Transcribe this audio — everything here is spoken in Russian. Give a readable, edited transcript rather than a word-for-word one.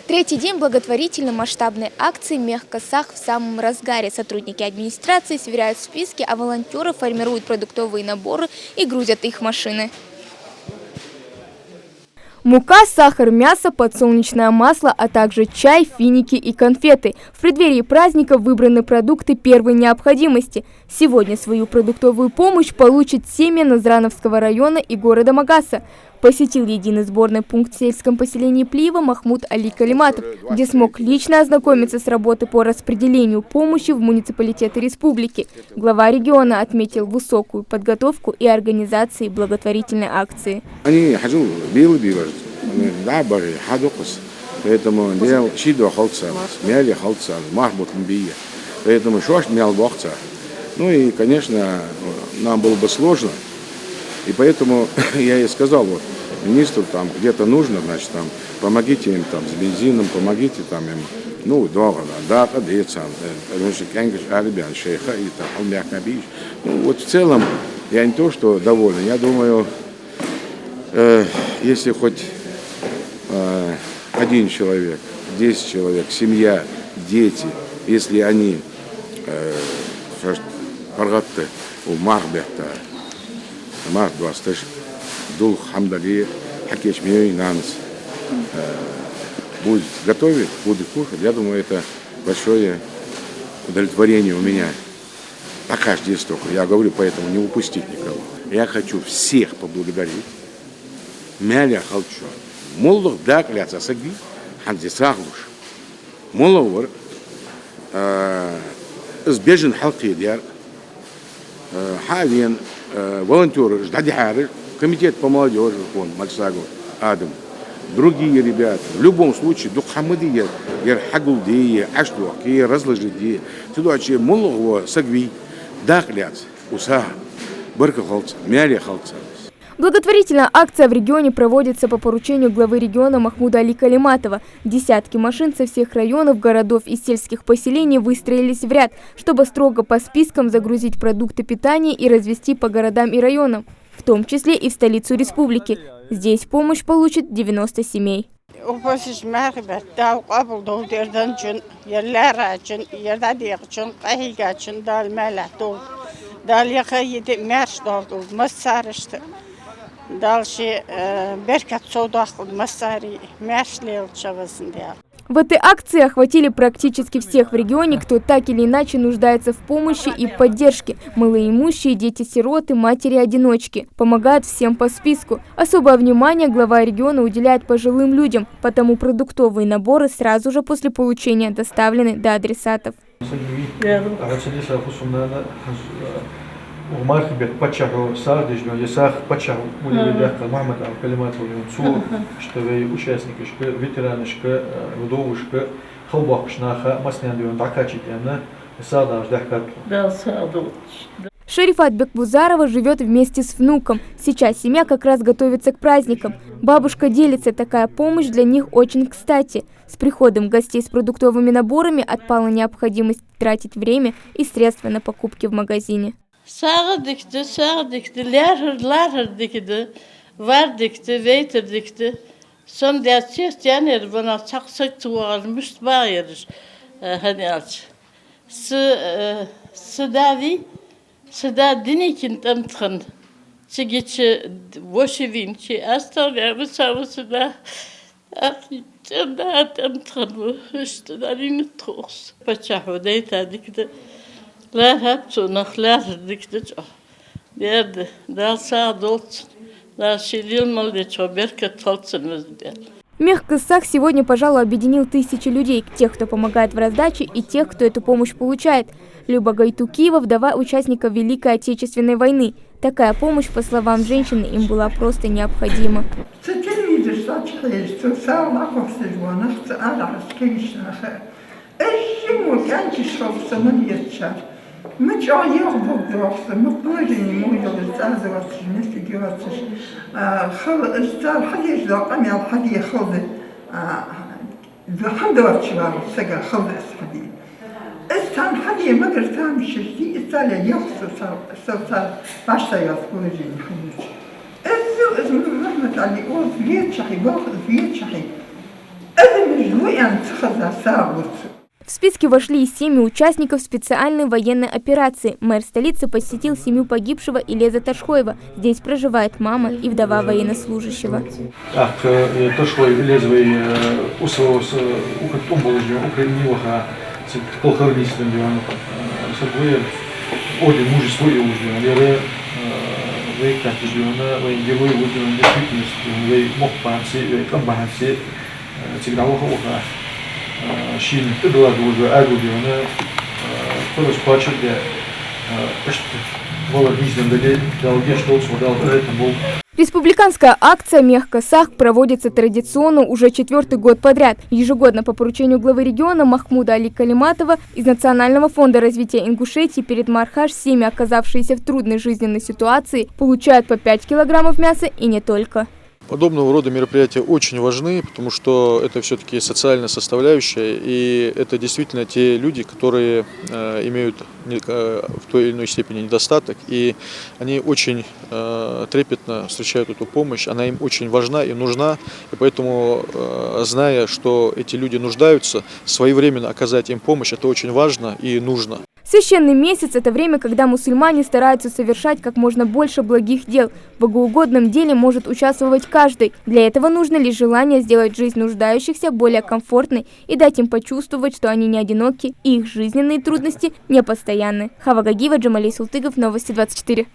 Третий день благотворительной масштабной акции «Мехкасах» в самом разгаре. Сотрудники администрации сверяют списки, а волонтеры формируют продуктовые наборы и грузят их в машины. Мука, сахар, мясо, подсолнечное масло, а также чай, финики и конфеты. В преддверии праздника выбраны продукты первой необходимости. Сегодня свою продуктовую помощь получат семьи Назрановского района и города Магаса. Посетил единый сборный пункт в сельском поселении Плиева Махмуд Али Калиматов, где смог лично ознакомиться с работой по распределению помощи в муниципалитеты республики. Глава региона отметил высокую подготовку и организации благотворительной акции. Ну и, конечно, нам было бы сложно. И поэтому я и сказал вот министру, там где-то нужно, значит, там помогите им там с бензином, помогите там им, ну, дорого, да, ну, вот в целом я не то, что доволен, я думаю, если хоть один человек, 10 человек, семья, дети, если они будет готовить, будет кушать, я думаю, это большое удовлетворение у меня. Пока здесь только, я говорю, поэтому не упустить никого. Я хочу всех поблагодарить. Мяля халчо. Моллох дак ляца саги, ханзи саглуш. Молловар сбежен халки дяр. Халиен волонтеры, ждади харыш, комитет по молодежи, он, Мальсагу, Адам, другие ребята. В любом случае, духамадия, ярхагулдия, аштуаки, разложидия, туда че моллого сагви, дахляц, уса, барка халца, мяля халца. Благотворительная акция в регионе проводится по поручению главы региона Махмуда Али Калиматова. Десятки машин со всех районов, городов и сельских поселений выстроились в ряд, чтобы строго по спискам загрузить продукты питания и развезти по городам и районам, в том числе и в столицу республики. Здесь помощь получит 90 семей. В этой акции охватили практически всех в регионе, кто так или иначе нуждается в помощи и поддержке. Малоимущие, дети-сироты, матери-одиночки. Помогают всем по списку. Особое внимание глава региона уделяет пожилым людям, потому продуктовые наборы сразу же после получения доставлены до адресатов. ومارك بتشعو صار دجنو يساخ بتشعو مولي بدأت محمد على كلمات واليونسو اشتوي участники шкы ветеранышка вдовушка хлбакшнаха масняндион дакачит яна сада ждахкат. Да, саду. Шерифат Бекбузарова живет вместе с внуком. Сейчас семья как раз готовится к праздникам. Бабушка делится, такая помощь для них очень кстати. С приходом гостей с продуктовыми наборами отпала необходимость тратить время и средства на покупки в магазине. Sağı dikti, ler dikti, var dikti, veiter dikti. Son derçest yani bana çaksak tuğalmış bayır. Hani aç. Sıda dinikin tamtın. Çıgıcı boşevin, çi astar mısavısı da. Çanda tamtın bu. İşte darini toğuz. Paçahu deyta dikti. Ler hepsi nakler dikti. Derdi. Dal sağ dolsun. Ler şililmal de çöberket olsunuz der. Мехкасах сегодня, пожалуй, объединил тысячи людей, тех, кто помогает в раздаче, и тех, кто эту помощь получает. Люба Гайтукиева, вдова участников Великой Отечественной войны. Такая помощь, по словам женщины, им была просто необходима. Мы чаёк богдорсы, мы пойдем ему разазываться, вместе делаться. Стал хадиш да камел хади ходы. Захандор чвар сага ходы хади. Стан хади магар там шишти стали ёхсу сал баштаяс положение хадиш. Эзу Мухаммад Али оз вет шахи бах вет шахи. Это между В списке вошли и семьи участников специальной военной операции. Мэр столицы посетил семью погибшего Илеза Ташхоева. Здесь проживает мама и вдова военнослужащего. Республиканская акция «Мех Косах» проводится традиционно уже 4-й год подряд. Ежегодно по поручению главы региона Махмуда Али Калиматова из Национального фонда развития Ингушетии перед Мархаш семьи, оказавшиеся в трудной жизненной ситуации, получают по 5 килограммов мяса и не только. Подобного рода мероприятия очень важны, потому что это все-таки социальная составляющая, и это действительно те люди, которые имеют в той или иной степени недостаток, и они очень трепетно встречают эту помощь, она им очень важна и нужна, и поэтому, зная, что эти люди нуждаются, своевременно оказать им помощь, это очень важно и нужно. Священный месяц – это время, когда мусульмане стараются совершать как можно больше благих дел. В богоугодном деле может участвовать каждый. Для этого нужно лишь желание сделать жизнь нуждающихся более комфортной и дать им почувствовать, что они не одиноки и их жизненные трудности не постоянны. Хава Гагиева, Джамали Султыгов, Новости 24.